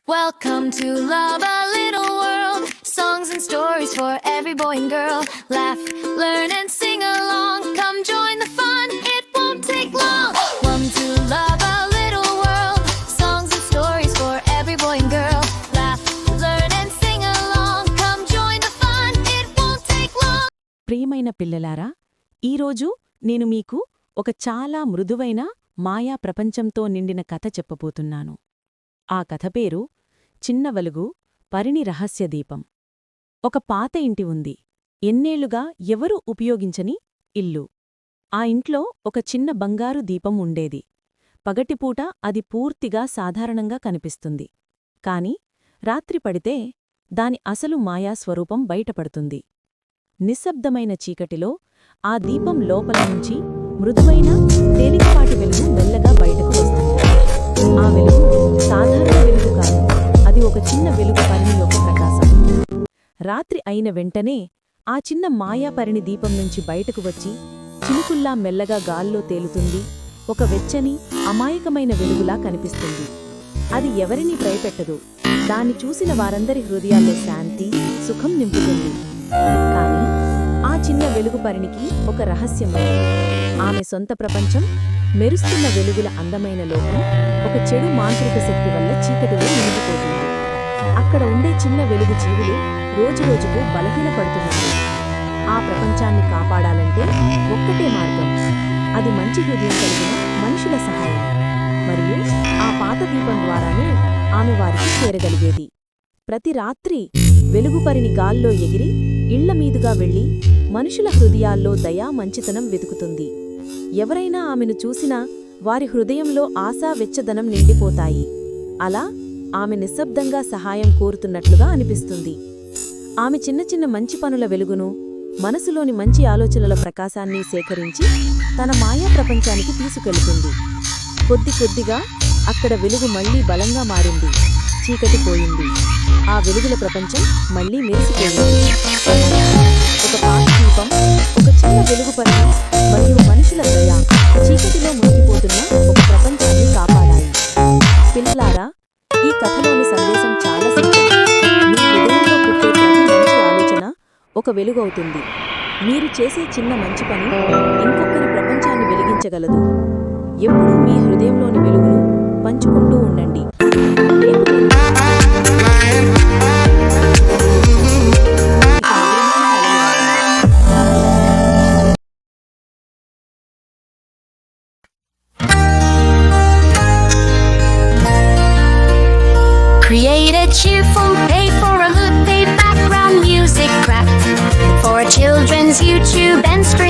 Welcome to Love a Little World. Songs and stories for every boy and girl. Laugh, learn and sing along. Come join the fun, it won't take long. Welcome to Love a Little World. Songs and stories for every boy and girl. Laugh, learn and sing along. Come join the fun, it won't take long. ప్రియమైన పిల్లలారా, ఈరోజు నేను మీకు ఒక చాలా మృదువైన మాయా ప్రపంచంతో నిండిన కథ చెప్పబోతున్నాను. ఆ కథ పేరు చిన్న వెలుగు పరిణి రహస్యదీపం. ఒక పాత ఇంటి ఉంది. ఎన్నేళ్లుగా ఎవరూ ఉపయోగించని ఇల్లు. ఆ ఇంట్లో ఒక చిన్న బంగారు దీపం ఉండేది. పగటిపూట అది పూర్తిగా సాధారణంగా కనిపిస్తుంది. కాని రాత్రి పడితే దాని అసలు మాయా స్వరూపం బయటపడుతుంది. నిశ్శబ్దమైన చీకటిలో ఆ దీపం లోపల నుంచి మృదువైన తేలికపాటి వెలుగు మెల్లగా బయటకు వస్తుంది. ఆ వెలుగు సాధారణ వెలుగు కాదు, అది ఒక చిన్న వెలుగు పరిణి యొక్క ప్రకాశం. రాత్రి అయిన వెంటనే ఆ చిన్న మాయాపరిణి దీపం నుంచి బయటకు వచ్చి చినుకుల్లా మెల్లగా గాల్లో తేలుతుంది. ఒక వెచ్చని అమాయకమైన వెలుగులా కనిపిస్తుంది. అది ఎవరినీ భయపెట్టదు. దాన్ని చూసిన వారందరి హృదయాల్లో శాంతి, సుఖం నింపుతుంది. కాని ఆ చిన్న వెలుగు పరిణికి ఒక రహస్యం ఉంది. ఆమె సొంత ప్రపంచం, మెరుస్తున్న వెలుగుల అందమైన లోకం, ఒక చెడు మాంత్రిక శక్తి వల్ల చీకటిలో నిండిపోతుంది. అక్కడ ఉండే చిన్న వెలుగు జీవులు రోజురోజుకు బలహీనపడుతున్నారు. ఆ ప్రపంచాన్ని కాపాడాలంటే ఒక్కటే మార్గం, అది మంచి హృదయం కలిగిన మనుషుల సహాయం. మరియు ఆ పాత దీపం ద్వారానే ఆమె వారికి చేరగలిగేది. ప్రతి రాత్రి వెలుగుపరిని గాల్లో ఎగిరి ఇళ్లమీదుగా వెళ్లి మనుషుల హృదయాల్లో దయా మంచితనం వెతుకుతుంది. ఎవరైనా ఆమెను చూసినా వారి హృదయంలో ఆశా వెచ్చదనం నిండిపోతాయి. అలా ఆమె నిశ్శబ్దంగా సహాయం కోరుతున్నట్లుగా అనిపిస్తుంది. ఆమె చిన్న చిన్న మంచి పనుల వెలుగును, మనసులోని మంచి ఆలోచనల ప్రకాశాన్ని సేకరించి తన మాయా ప్రపంచానికి తీసుకెళ్తుంది. కొద్ది కొద్దిగా అక్కడ వెలుగు మళ్లీ బలంగా మారింది. చీకటి పోయింది. ఆ వెలుగుల ప్రపంచం మళ్లీ మెరిసిపోయింది. ఒక పాత దీపం, ఒక చిన్న వెలుగు పరిణి మరియు మనుషుల దయ చీకటిలో మునిగిపోతున్న ఒక ప్రపంచాన్ని కాపాడాయి. పిల్లలారా, ఈ కథలోని సందేశం చాలా సింపుల్. మీ హృదయంలో పుట్టే ప్రతి మంచి ఆలోచన ఒక వెలుగు అవుతుంది. మీరు చేసే చిన్న మంచి పని ఇంకొకరి ప్రపంచాన్ని వెలిగించగలదు. ఎప్పుడూ మీ హృదయంలోని వెలుగును పంచుకుంటూ ఉండండి. Create a cheerful day for a good day background music craft for children's YouTube and screen.